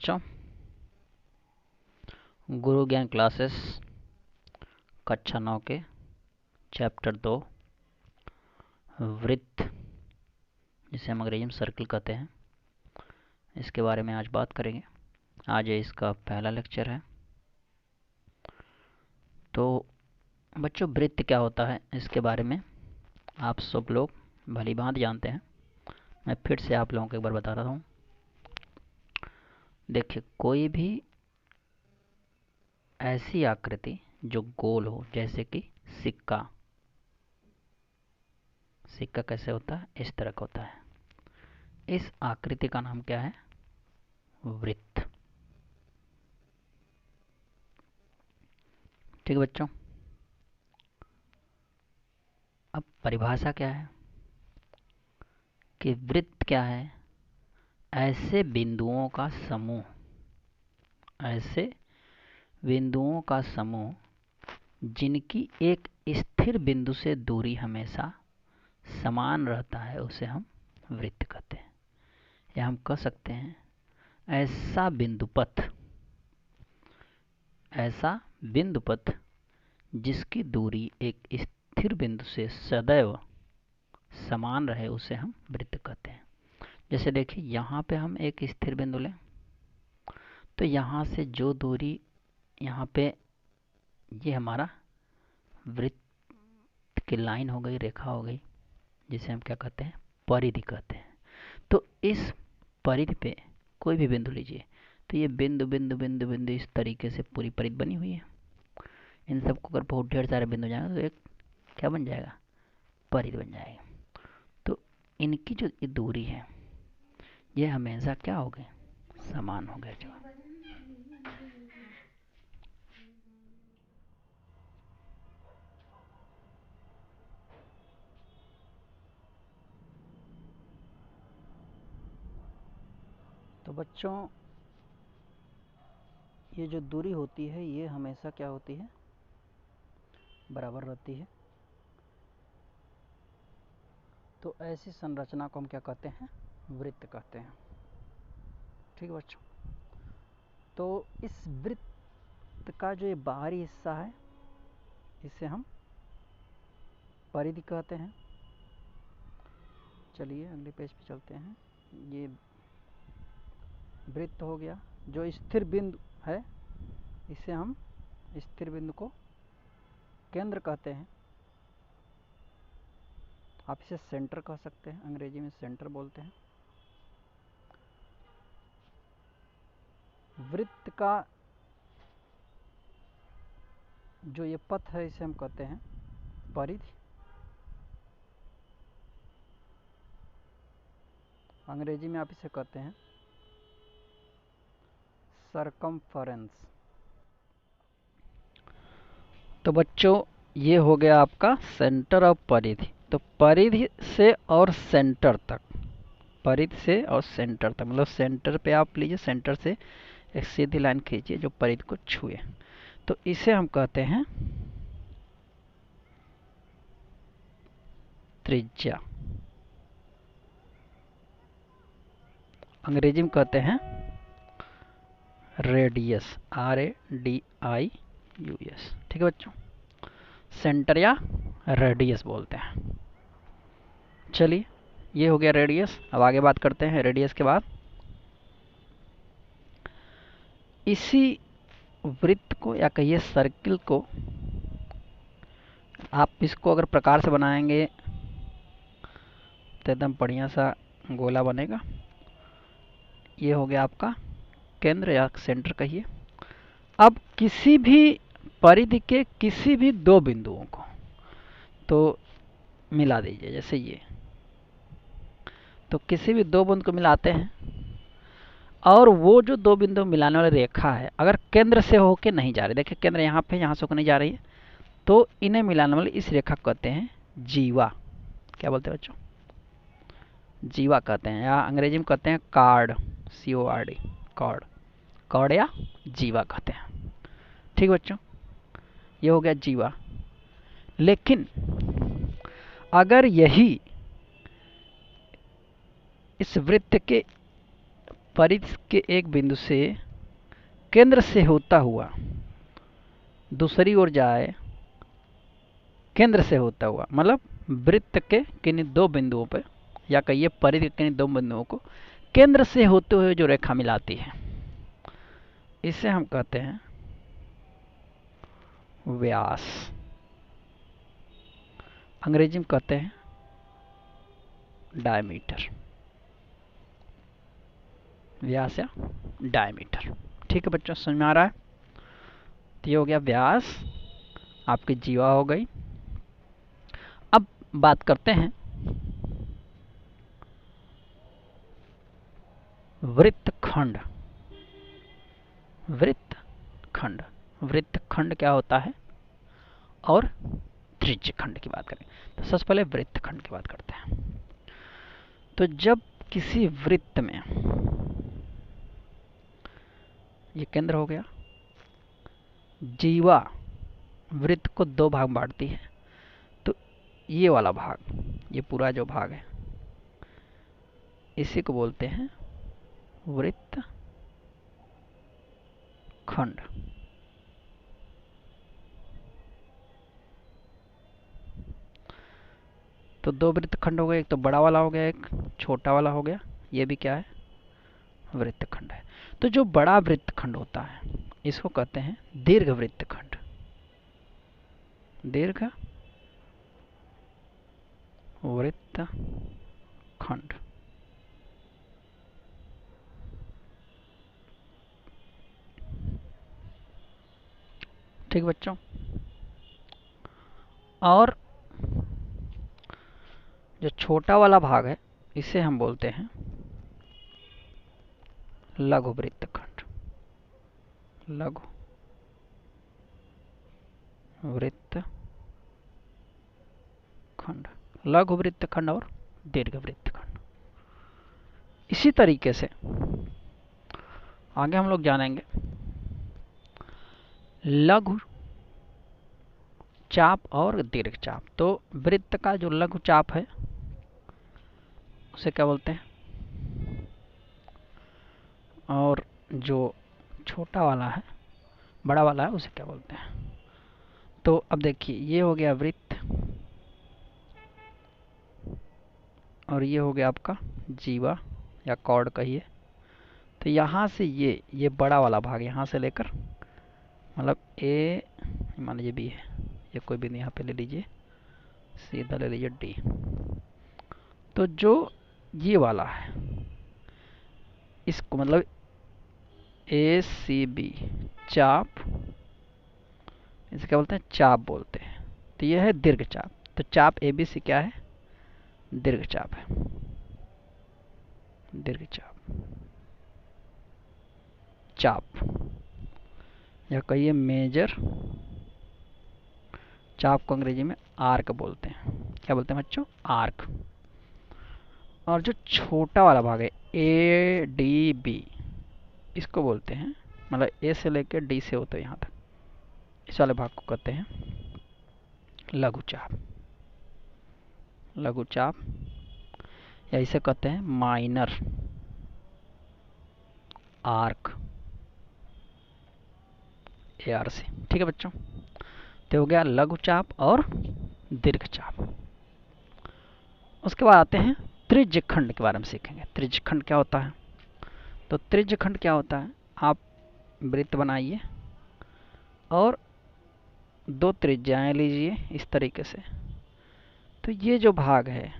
बच्चों, गुरु ज्ञान क्लासेस कक्षा 9 के चैप्टर 2 वृत्त, जिसे हम अंग्रेजी में सर्कल कहते हैं, इसके बारे में आज बात करेंगे। आज ये इसका पहला लेक्चर है। तो बच्चों, वृत्त क्या होता है इसके बारे में आप सब लोग भली भांति जानते हैं। मैं फिर से आप लोगों को एक बार बता रहा हूँ। देखिए, कोई भी ऐसी आकृति जो गोल हो, जैसे कि सिक्का कैसे होता है, इस तरह का होता है। इस आकृति का नाम क्या है? वृत्त। ठीक है बच्चों, अब परिभाषा क्या है कि वृत्त क्या है? ऐसे बिंदुओं का समूह जिनकी एक स्थिर बिंदु से दूरी हमेशा समान रहता है, उसे हम वृत्त कहते हैं। या हम कह सकते हैं ऐसा बिंदुपथ जिसकी दूरी एक स्थिर बिंदु से सदैव समान रहे, उसे हम वृत्त कहते हैं। जैसे देखिए, यहाँ पे हम एक स्थिर बिंदु लें तो यहाँ से जो दूरी यहाँ पे, ये हमारा वृत्त की लाइन हो गई, रेखा हो गई, जिसे हम क्या कहते हैं? परिधि कहते हैं। तो इस परिधि पे कोई भी बिंदु लीजिए, तो ये बिंदु बिंदु बिंदु बिंदु इस तरीके से पूरी परिधि बनी हुई है। इन सबको अगर बहुत ढेर सारे बिंदु जाएंगे तो एक क्या बन जाएगा? परिधि बन जाएगी। तो इनकी जो दूरी है, ये हमेशा क्या हो गए? समान हो गए। तो बच्चों, ये जो दूरी होती है, ये हमेशा क्या होती है? बराबर रहती है। तो ऐसी संरचना को हम क्या कहते हैं? वृत्त कहते हैं। ठीक है बच्चों, तो इस वृत्त का जो ये बाहरी हिस्सा है, इसे हम परिधि कहते हैं। चलिए अगले पेज पे चलते हैं। ये वृत्त हो गया। जो स्थिर बिंदु है, इसे हम स्थिर बिंदु को केंद्र कहते हैं। आप इसे सेंटर कह सकते हैं, अंग्रेजी में सेंटर बोलते हैं। वृत्त का जो ये पथ है, इसे हम कहते हैं परिधि। अंग्रेजी में आप इसे कहते हैं सरकमफरेंस। तो बच्चों, ये हो गया आपका सेंटर ऑफ परिधि। तो परिधि से और सेंटर तक, मतलब सेंटर पे आप लीजिए, सेंटर से एक सीधी लाइन खींचिए जो परिधि को छुए, तो इसे हम कहते हैं त्रिज्या। अंग्रेजी में कहते हैं रेडियस, RADIUS। ठीक है बच्चों, सेंटर या रेडियस बोलते हैं। चलिए, ये हो गया रेडियस। अब आगे बात करते हैं रेडियस के बाद। इसी वृत्त को या कहिए सर्किल को, आप इसको अगर प्रकार से बनाएंगे तो एकदम बढ़िया सा गोला बनेगा। ये हो गया आपका केंद्र या सेंटर कहिए। अब किसी भी परिधि के किसी भी दो बिंदुओं को तो मिला दीजिए, जैसे ये। तो किसी भी दो बिंदु को मिलाते हैं, और वो जो दो बिंदु मिलाने वाली रेखा है, अगर केंद्र से होके नहीं जा रही, देखिए केंद्र यहाँ पे, यहाँ से होकर नहीं जा रही है, तो इन्हें मिलाने वाली इस रेखा को कहते हैं जीवा। क्या बोलते हैं बच्चों? जीवा कहते हैं, या अंग्रेजी में कहते हैं कार्ड, CORD, कार्ड या जीवा कहते हैं। ठीक बच्चों, ये हो गया जीवा। लेकिन अगर यही इस वृत्त के परिध के एक बिंदु से केंद्र से होता हुआ दूसरी ओर जाए, केंद्र से होता हुआ मतलब वृत्त के किन्हीं दो बिंदुओं पर, या कहिए परिधि के किन्हीं दो बिंदुओं को केंद्र से होते हुए जो रेखा मिलाती है, इसे हम कहते हैं व्यास। अंग्रेजी में कहते हैं डायमीटर, व्यास या डायमीटर। ठीक है बच्चों, समझ में आ रहा है? तो ये हो गया व्यास, आपकी जीवा हो गई। अब बात करते हैं वृत्तखंड। वृत्तखंड, वृत्तखंड क्या होता है और त्रिज्यखंड की बात करें तो सबसे पहले वृत्तखंड की बात करते हैं। तो जब किसी वृत्त में, ये केंद्र हो गया, जीवा वृत्त को दो भाग बांटती है, तो ये वाला भाग, ये पूरा जो भाग है, इसी को बोलते हैं वृत्त खंड। तो दो वृत्तखंड हो गए, एक तो बड़ा वाला हो गया, एक छोटा वाला हो गया। ये भी क्या है? वृत्तखंड है। तो जो बड़ा वृत्तखंड होता है इसको कहते हैं दीर्घ वृत्तखंड। दीर्घ वृत्तखंड। ठीक बच्चों, और जो छोटा वाला भाग है इसे हम बोलते हैं लघु वृत्तखंड। लघु वृत्तखंड, लघु वृत्तखंड और दीर्घ वृत्तखंड। इसी तरीके से आगे हम लोग जानेंगे लघु चाप और दीर्घ चाप। तो वृत्त का जो लघु चाप है उसे क्या बोलते हैं, और जो छोटा वाला है, बड़ा वाला है, उसे क्या बोलते हैं। तो अब देखिए, ये हो गया वृत्त और ये हो गया आपका जीवा या कॉर्ड कहिए। तो यहाँ से ये बड़ा वाला भाग यहाँ से लेकर, मतलब ए मान लीजिए बी है, ये कोई भी नहीं, यहाँ पे ले लीजिए, सीधा ले लीजिए डी। तो जो ये वाला है इसको मतलब ए सी बी चाप, इसे क्या बोलते हैं? चाप बोलते हैं। तो यह है दीर्घ चाप। तो चाप ए बी सी क्या है? दीर्घ चाप है। दीर्घ चाप, चाप या कहिए मेजर चाप को अंग्रेजी में आर्क बोलते हैं। क्या बोलते हैं बच्चों? आर्क। और जो छोटा वाला भाग है ए डी बी, इसको बोलते हैं, मतलब ए से लेकर डी से होते यहाँ तक, इस वाले भाग को कहते हैं लघु चाप। लघु चाप या इसे कहते हैं minor arc, A R C. ठीक है बच्चों, तो हो गया लघु चाप और दीर्घ चाप। उसके बाद आते हैं त्रिज्यखंड के बारे में सीखेंगे। त्रिज्यखंड क्या होता है? तो त्रिज्यखंड क्या होता है, आप वृत्त बनाइए और दो त्रिज्याएं लीजिए इस तरीके से। तो ये जो भाग है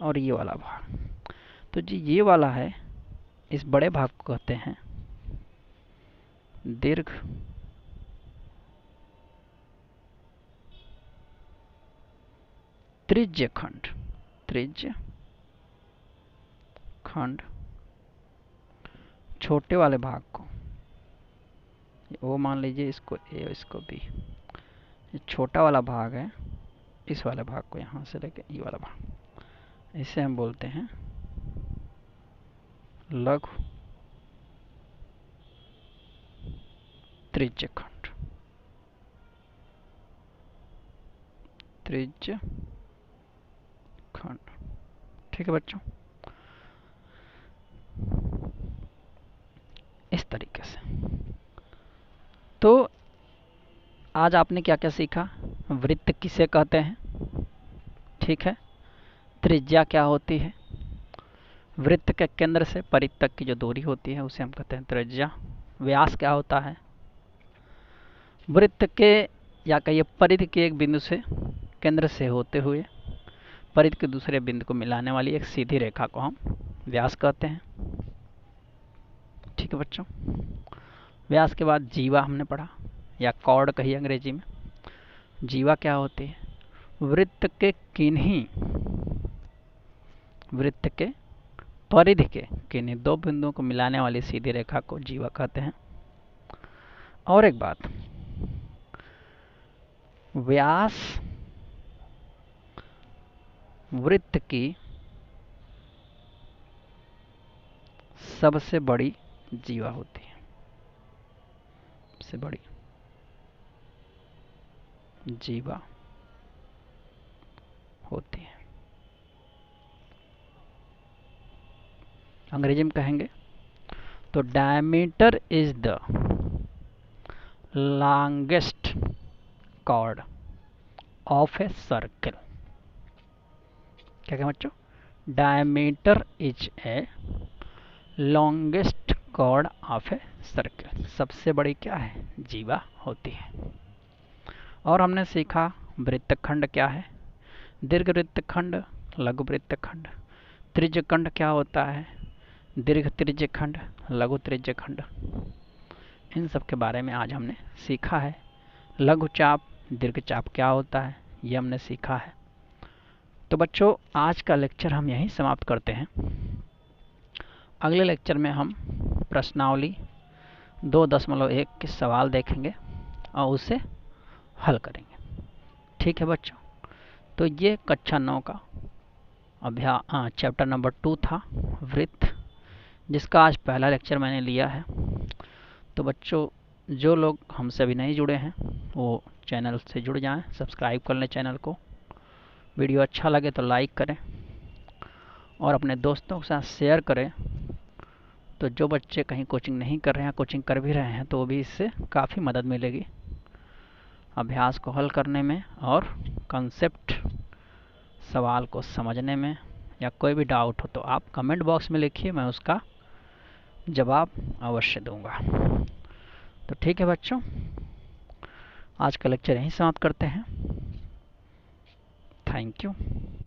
और ये वाला भाग, तो जी ये वाला है, इस बड़े भाग को कहते हैं दीर्घ त्रिज्यखंड। त्रिज्यखंड। छोटे वाले भाग को वो मान लीजिए, इसको ए इसको बी, ये छोटा वाला भाग है, इस वाले भाग को यहाँ से लेके ये वाला भाग, इसे हम बोलते हैं लघु त्रिज्यखंड। त्रिज्यखंड। ठीक है बच्चों। तो आज आपने क्या क्या सीखा, वृत्त किसे कहते हैं, ठीक है, त्रिज्या क्या होती है, वृत्त के केंद्र से परिध तक की जो दूरी होती है उसे हम कहते हैं त्रिज्या, व्यास क्या होता है, वृत्त के या कहिए परिध के एक बिंदु से केंद्र से होते हुए परिध के दूसरे बिंदु को मिलाने वाली एक सीधी रेखा को हम व्यास कहते हैं। ठीक है बच्चों, व्यास के बाद जीवा हमने पढ़ा, या कॉर्ड कहिए अंग्रेजी में। जीवा क्या होती है, वृत्त के किन्हीं वृत्त के परिध के किन्हीं दो बिंदुओं को मिलाने वाली सीधी रेखा को जीवा कहते हैं। और एक बात, व्यास वृत्त की सबसे बड़ी जीवा होती है, सबसे बड़ी जीवा होती है। अंग्रेजी में कहेंगे तो diameter is the longest chord of a circle. क्या कहें बच्चों, diameter is a longest chord of a circle, सबसे बड़ी क्या है, जीवा होती है। और हमने सीखा वृत्तखंड क्या है, दीर्घ वृत्तखंड, लघु वृत्तखंड, त्रिज्यखंड क्या होता है, दीर्घ त्रिज्यखंड, लघु त्रिज्यखंड, इन सब के बारे में आज हमने सीखा है। लघु चाप, दीर्घ चाप क्या होता है, ये हमने सीखा है। तो बच्चों आज का लेक्चर हम यहीं समाप्त करते हैं। अगले लेक्चर में हम प्रश्नावली 2.1 के सवाल देखेंगे और उसे हल करेंगे। ठीक है बच्चों, तो ये कक्षा 9 का चैप्टर नंबर 2 था, वृत्त, जिसका आज पहला लेक्चर मैंने लिया है। तो बच्चों जो लोग हमसे अभी नहीं जुड़े हैं वो चैनल से जुड़ जाएं, सब्सक्राइब कर लें चैनल को। वीडियो अच्छा लगे तो लाइक करें और अपने दोस्तों के साथ शेयर करें। तो जो बच्चे कहीं कोचिंग नहीं कर रहे हैं, कोचिंग कर भी रहे हैं, तो वो भी इससे काफ़ी मदद मिलेगी अभ्यास को हल करने में और कंसेप्ट सवाल को समझने में। या कोई भी डाउट हो तो आप कमेंट बॉक्स में लिखिए, मैं उसका जवाब अवश्य दूंगा। तो ठीक है बच्चों, आज का लेक्चर यहीं समाप्त करते हैं। Thank you.